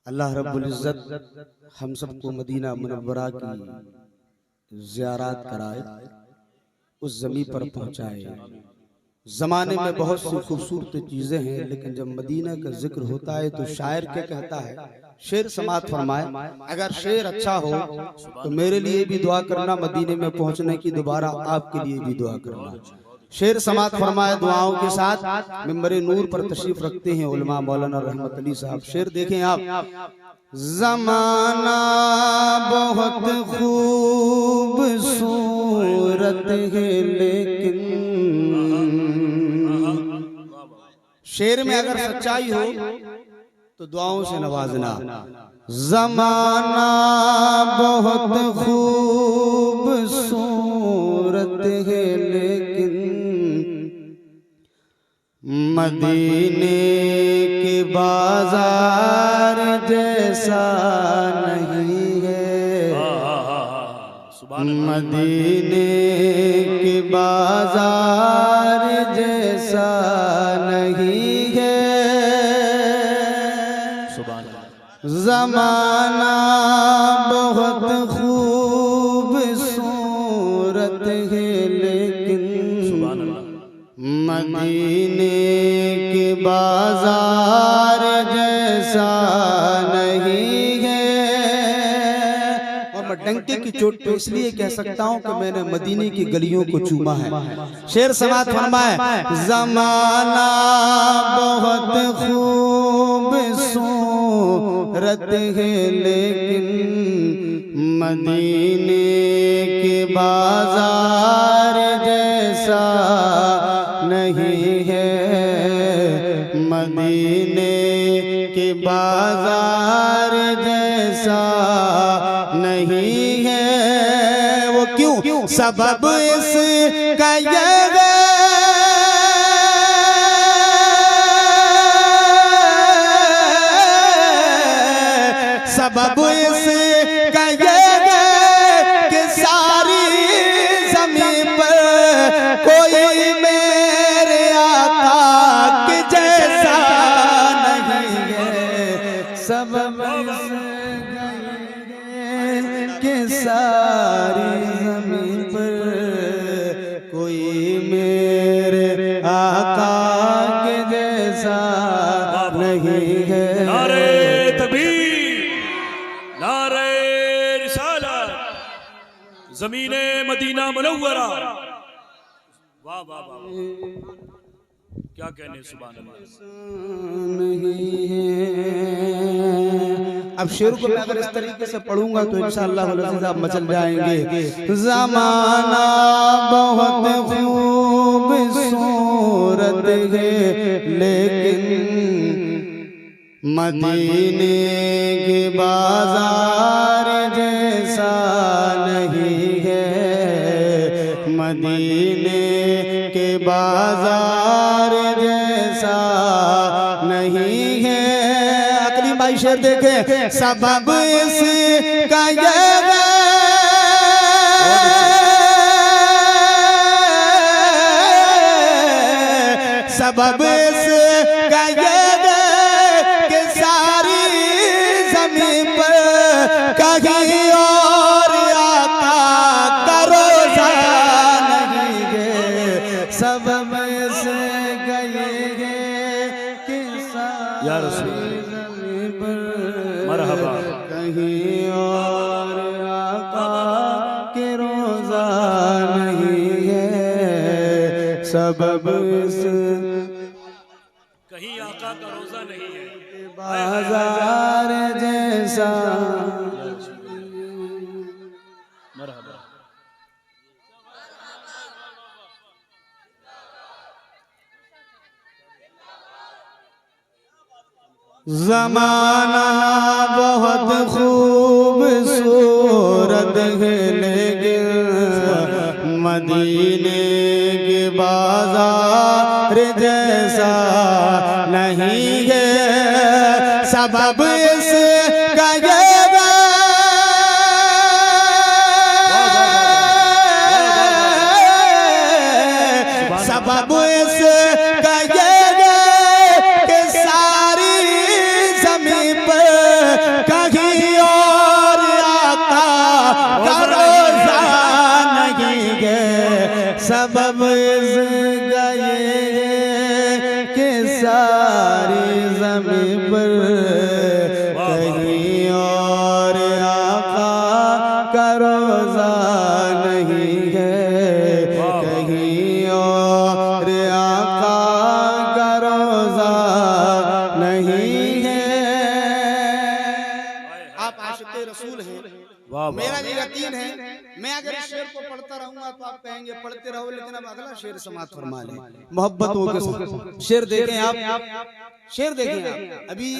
अल्लाह रब्बुल इज़्ज़त हम सबको मदीना मुनव्वरा की ज़ियारत कराए, उस ज़मीन पर पहुँचाए। ज़माने में बहुत सी खूबसूरत चीज़ें हैं, लेकिन जब मदीना का जिक्र होता है तो शायर क्या कहता है, शेर समात फरमाए, अगर शेर अच्छा हो तो मेरे लिए भी दुआ करना, मदीने में पहुँचने की दोबारा आपके लिए भी दुआ करना। शेर समात फरमाए दुआओं के साथ मिंबरे नूर पर तशरीफ रखते हैं उलमा मौलाना रहमत अली साहब। शेर देखें आप, ज़माना बहुत खूबसूरत है लेकिन, शेर में अगर सच्चाई हो तो दुआओं से नवाजना। ज़माना बहुत खूबसूरत है लेकिन मदीने के बाजार जैसा नहीं है, मदीने के बाजार जैसा नहीं है। ज़माना बहुत खूबसूरत है लेकिन मदीने के बाजार जैसा नहीं है। और मैं डंके की चोट पे इसलिए कह सकता हूँ कि मैंने मदीने की गलियों को चूमा है। शेर समात फरमाए, ज़माना बहुत खूबसूरत है लेकिन मदीने के बाजार जैसा नहीं है, मदीने के बाजार जैसा नहीं है। वो क्यों? सबब इसका ये है, सबब इसका ये है कि सारी ज़मीन पर कोई मेरे आका के जैसा नहीं है। सबब इसका ये है कि सारी ज़मीन पर कोई मेरे आका के जैसा नहीं है। ज़मीने मदीना मुनव्वरा, वाह वाह वाह, क्या कहने, सुभान अल्लाह। अब शेर को मैं अगर इस तरीके से पढ़ूंगा तो इंशाअल्लाह आप मचल जाएंगे। ज़माना बहुत खूबसूरत है लेकिन मदीने के बाजार जैसा नहीं है, मदीने के बाजार जैसा नहीं है। अकली भाई शेर देखे, सबब इसका ये है, सबब इसका ये है कि सारी ज़मीन पर कहीं और आका का रोज़ा नहीं है। सबब इसका ये है कि सारी ज़मीन पर मरहबा कहीं और आका के रोज़ा नहीं है। सबब कहीं आका का रोज़ा नहीं है, बाजार जैसा। मरहबा। ज़माना बहुत खूबसूरत है लेकिन मदीने के बाजार जैसा नहीं है। सबब इसका ये है, सबब इसका ये है कि सारी ज़मीन पर सारी ज़मीं पर कहीं और आका का रोज़ा नहीं है, कहीं और आका का रोज़ा नहीं है। आप आशिक़े रसूल हैं, वाह मेरा भी यकीन है मैं अगर इस शेर को पढ़ता रहूंगा तो आप कहेंगे पढ़ते रहो, लेकिन अब अगला शेर समाप्त फरमा लें मोहब्बतों के साथ। शेर देखें आप, शेर देखें आप। अभी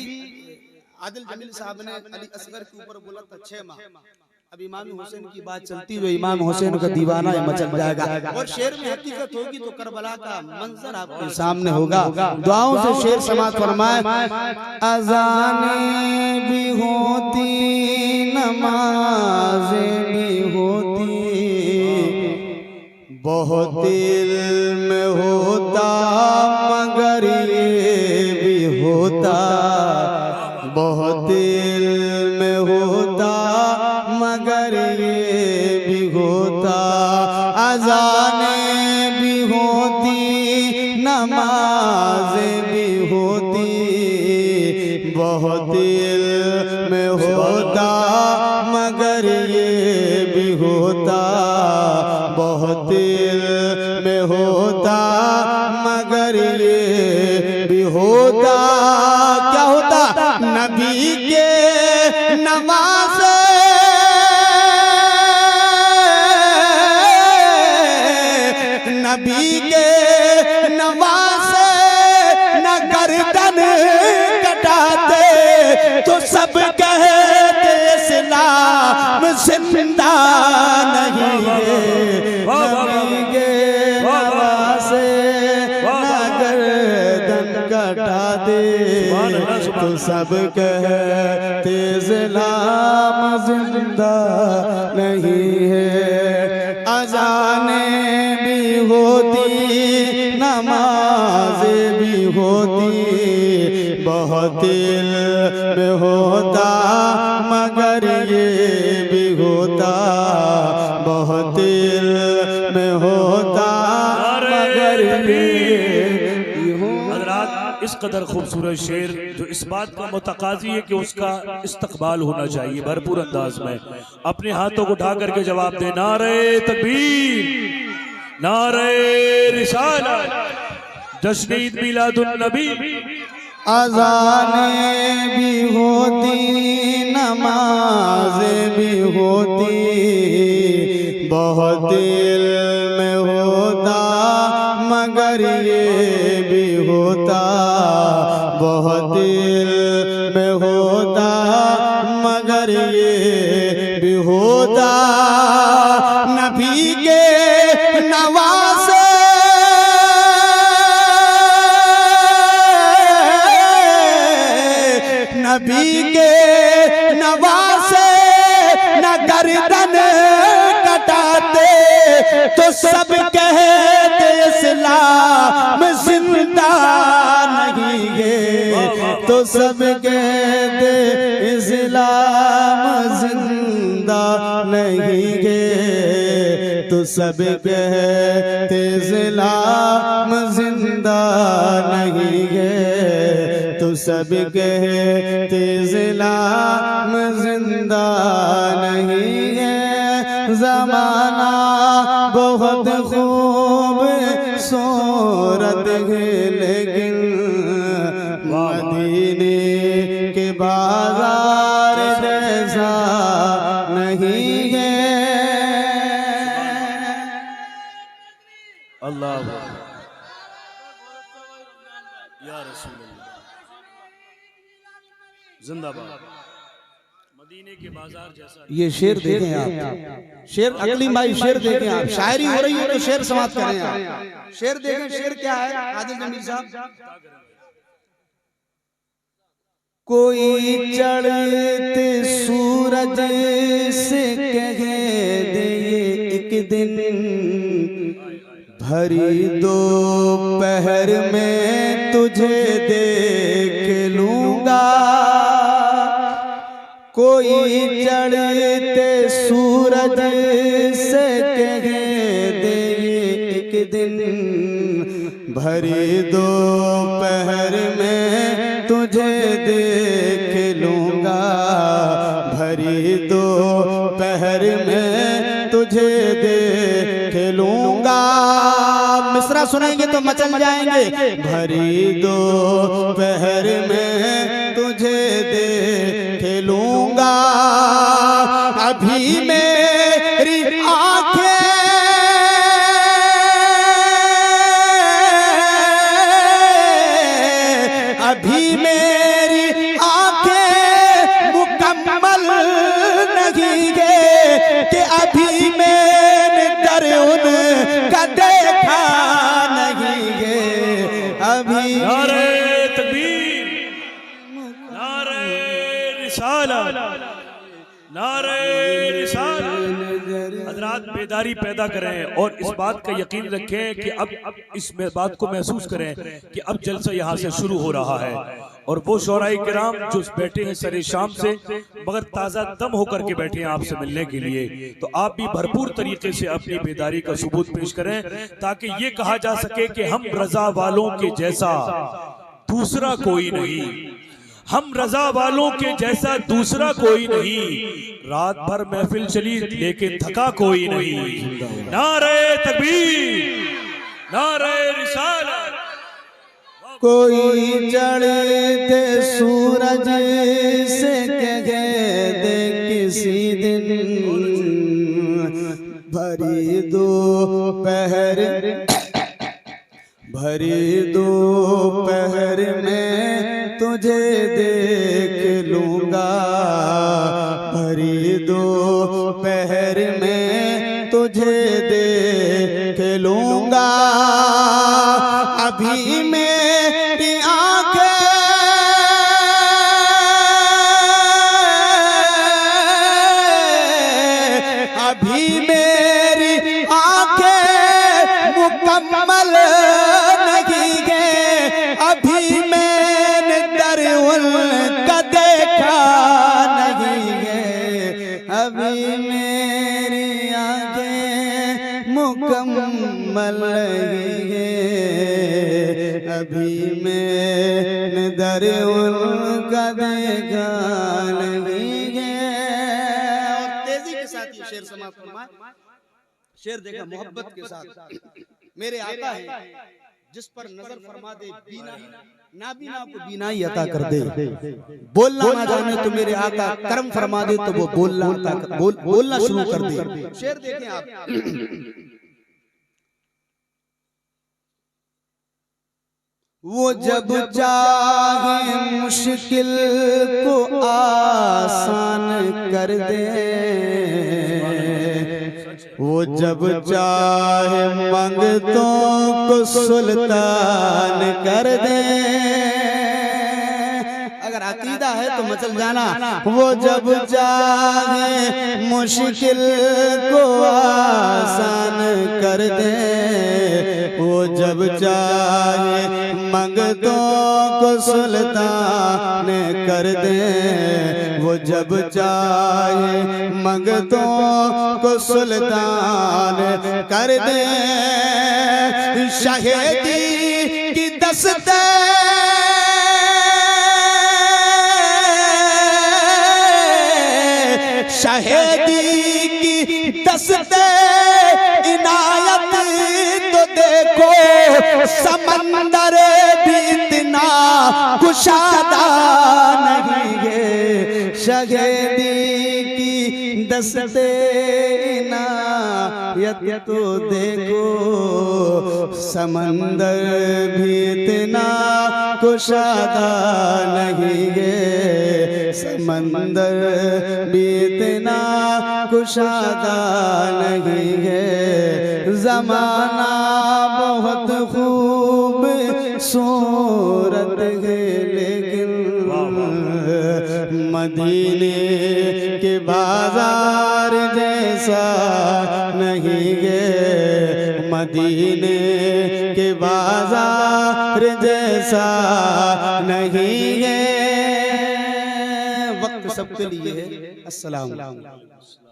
आदिल जमील साहब ने अली असगर के ऊपर बोला था 6 माह। अब इमाम हुसैन की बात चलती हुई इमाम हुसैन का दीवाना मचल जाएगा और शेर में हकीकत होगी तो करबला का मंजर आपके सामने होगा। दुआओं से शेर समाप्त फरमाए। अज़ानें भी होती, नमाज़ें भी होती, बहुत इल्म होता मगर ये भी होता, बहुत इल्म होता मगर ये भी होता। अज़ानें भी होती, नमाज़ें भी होती, बहुत इल्म होता मगर ये भी होता, बहुत इल्म होता मगर ये भी होता। क्या होता? नबी के नवासे, नबी के नवासे न गर्दन कटाते तो सब कहते इस्लाम जिंदा नहीं है। नबी के नवासे न गर्दन कटाते तो सब कहते इस्लाम जिंदा नहीं है। अज़ानें भी होती, नमाज़ें भी होती, बहुत इल्म होता मगर ये भी होता, बहुत इल्म होता मगर ये भी होता। इस कदर खूबसूरत शेर जो इस बात का मुतकाजी है कि उसका इस्तकबाल होना चाहिए भरपूर अंदाज में। अपने हाथों को उठा करके जवाब दे, नारे तकबीर, नारे रिसालत, जश्न ईद मिलादुन नबी। अज़ानें भी होती, नमाज़ें भी होती, बहुत इल्म होता मगर ये भी होता, बहुत इल्म होता मगर ये भी होता। नबी के नवासे, नबी के नवासे न गर्दन कटाते तो सब कहते इस्लाम जिंदा नहीं है, तो सब कहते इस्लाम जिंदा नहीं है, तो सब कहते इस्लाम जिंदा नहीं है, तो सब कहते इस्लाम जिंदा नहीं है। ज़माना बहुत खूब सूरत है लेकिन मदीने के बाजार जैसा नहीं है। अल्लाह या रसूल अल्लाह, जिंदाबाद। मदीने के बाजार जैसा। ये शेर देखें आप, शेर अगली भाई शेर देखें आप। शायरी हो रही है तो शेर समाप्त करें आप। शेर देखें, शेर क्या है आदिल जमील साहब? कोई चढ़ते सूरज से कह दे एक दिन, भरी दोपहर में तुझे देख लूंगा। कोई चढ़ते सूरज से कह दे एक दिन, भरी दोपहर में तुझे देख लूंगा, भरी दोपहर में तुझे देख लूंगा। मिसरा सुनेंगे तो मचल जाएंगे। भरी दोपहर में तुझे देख लूंगा, अभी मेरी आंखें अभी मेरी आंखें मुकम्मल नहीं गे कि अभी मैंने दर उनका देखा नहीं गे। अभी नारे तकबीर, नारे रिसालत, नारे रिसालत। हज़रात बेदारी पैदा करें और इस बात का यकीन रखें कि अब इस बात को महसूस करें कि अब जलसा यहाँ से शुरू हो रहा है। और वो शोराई किराम जो बैठे हैं सरे शाम से मगर ताज़ा दम होकर के बैठे हैं आपसे मिलने के लिए, तो आप भी भरपूर तरीके से अपनी बेदारी का सबूत पेश करें ताकि ये कहा जा सके कि हम रजा वालों के जैसा दूसरा कोई नहीं, हम रजा वालों के जैसा दूसरा कोई नहीं। रात भर महफिल चली लेकिन थका कोई नहीं। नारे तकबीर, नारे रिसालत। कोई चढ़ते सूरज से कहे दे किसी दिन, भरी दोपहर में तुझे देख लूंगा, भरी दोपहर में तुझे देख लूंगा। अभी मेरी आंखें अभी मेरी आंखें मुकम्मल नहीं गे, अभी मैंने दर उनका देखा नहीं गे। अभी मेरी आंखें मुकम्मल नहीं गे, अभी मैंने दर उनका देखा नहीं गे। और तेजी के साथ ये शेर समाप्त फरमाए। शेर देखा मोहब्बत के साथ। मेरे आका है जिस पर नजर फरमा दे बीना, नाबीना को बीनाई अता कर दे। बोलना ना जाने तो मेरे आका कर्म फरमा दे तो वो बोलना शुरू कर दे। शेर देखें आप। वो जब चाहे मुश्किल को आसान कर दे, वो जब चाहे मंगतों को सुल्तान कर दे। अगर अकीदा है तो मचल जाना। वो जब चाहे मुश्किल को आसान कर दे, वो जब चाहे मंगतों को सुल्तान कर दे, वो जब चाहे मंगतों को सुल्तान कर दे। शहीदी की दस्ते शहीदी की दस्ते इनायत तो देखो, समंदर भी इतना कुशादा नहीं है। शहीदी की दस्ते इनायत तो देखो, समंदर भी इतना कुशादा नहीं है। समंदर भी इतना कुशादा नहीं है। जमाना बहुत खूब सूरत है लेकिन मदीने के बाजार जैसा नहीं है। मदीने के बाजार जैसा नहीं है। वक्त सबके लिए है। अस्सलाम वालेकुम।